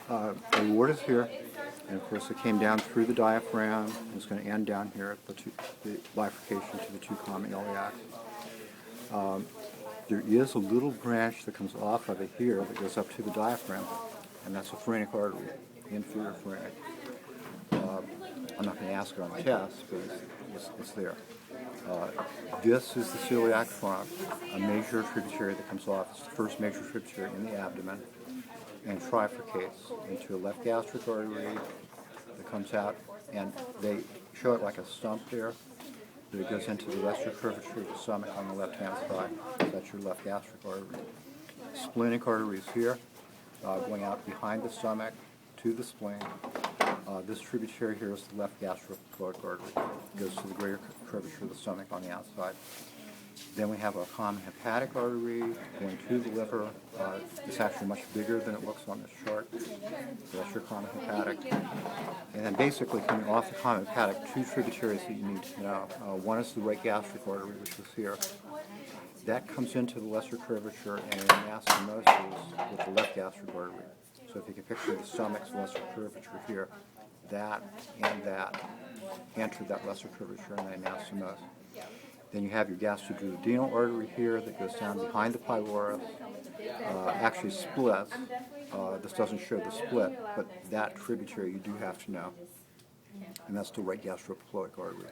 The aorta is here, and of course it came down through the diaphragm. It's going to end down here at the bifurcation to the two common iliacs. There is a little branch that comes off of it here that goes up to the diaphragm, and that's a phrenic artery, inferior phrenic. I'm not going to ask it on the test, but it's there. This is the celiac trunk, a major tributary that comes off. It's the first major tributary in the abdomen, and trifurcates into a left gastric artery that comes out, and they show it like a stump there. But it goes into the lesser curvature of the stomach on the left-hand side. So that's your left gastric artery. Splenic artery is here, going out behind the stomach to the spleen. This tributary here is the left gastrophilic artery. It goes to the greater curvature of the stomach on the outside. Then we have a common hepatic artery going to the liver. It's actually much bigger than it looks on this chart. So that's your common hepatic. And then basically coming off the common hepatic, two tributaries that you need to know. One is the right gastric artery, which is here. That comes into the lesser curvature and anastomosis with the left gastric artery. So if you can picture the stomach's lesser curvature here, that enter that lesser curvature and then anastomosis. Then you have your gastroduodenal artery here that goes down behind the pylorus, actually splits. This doesn't show the split, but that tributary you do have to know. And that's the right gastrophilic artery.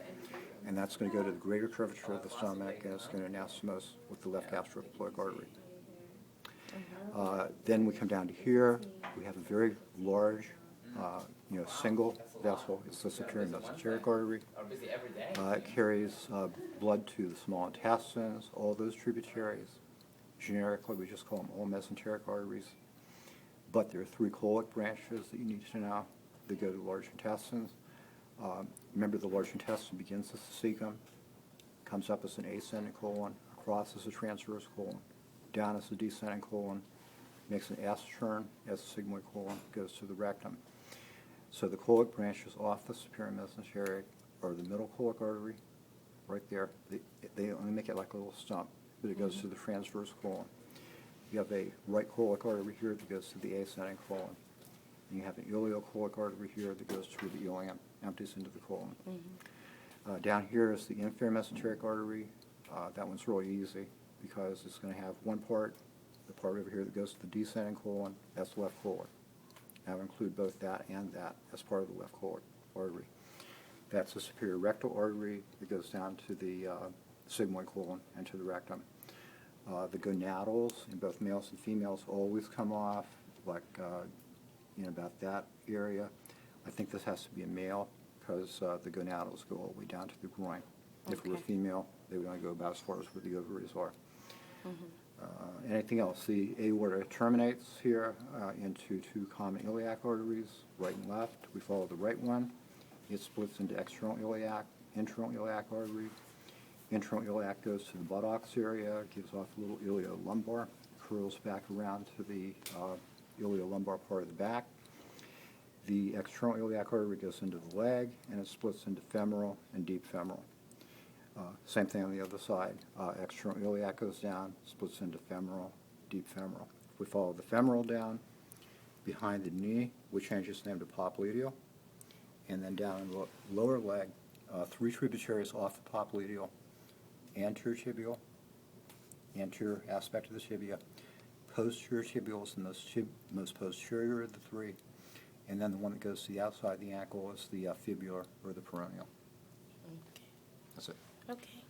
And that's going to go to the greater curvature of the stomach, and it's going to anastomose with the left gastrophilic artery. Then we come down to here. We have a very large, single vessel. It's the superior mesenteric artery. It carries blood to the small intestines, all those tributaries. Generically, we just call them all mesenteric arteries. But there are three colic branches that you need to know that go to the large intestines. Remember, the large intestine begins as the cecum, comes up as an ascending colon, across as a transverse colon, down as a descending colon, makes an S turn as a sigmoid colon, goes to the rectum. So the colic branch is off the superior mesenteric, or the middle colic artery, right there. They only make it like a little stump, but it goes to the transverse colon. You have a right colic artery here that goes to the ascending colon. And you have an ileocolic artery here that goes through the ileum, empties into the colon. Down here is the inferior mesenteric artery. That one's really easy because it's going to have one part, the part over here that goes to the descending colon, that's the left colic. I will include both that and that as part of the left colic artery. That's the superior rectal artery that goes down to the sigmoid colon and to the rectum. The gonadals in both males and females always come off, like in about that area. I think this has to be a male because the gonadals go all the way down to the groin. Okay. If it were a female, they would only go about as far as where the ovaries are. Anything else? The aorta terminates here into two common iliac arteries, right and left. We follow the right one. It splits into external iliac, internal iliac artery. Internal iliac goes to the buttocks area, gives off a little iliolumbar, curls back around to the iliolumbar part of the back. The external iliac artery goes into the leg, and it splits into femoral and deep femoral. Same thing on the other side. External iliac goes down, splits into femoral, deep femoral. If we follow the femoral down, behind the knee, we change its name to popliteal. And then down in the lower leg, three tributaries off the popliteal, anterior tibial, anterior aspect of the tibia, posterior tibial is the most posterior of the three, and then the one that goes to the outside of the ankle is the fibular or the peroneal. Okay. That's it. Okay.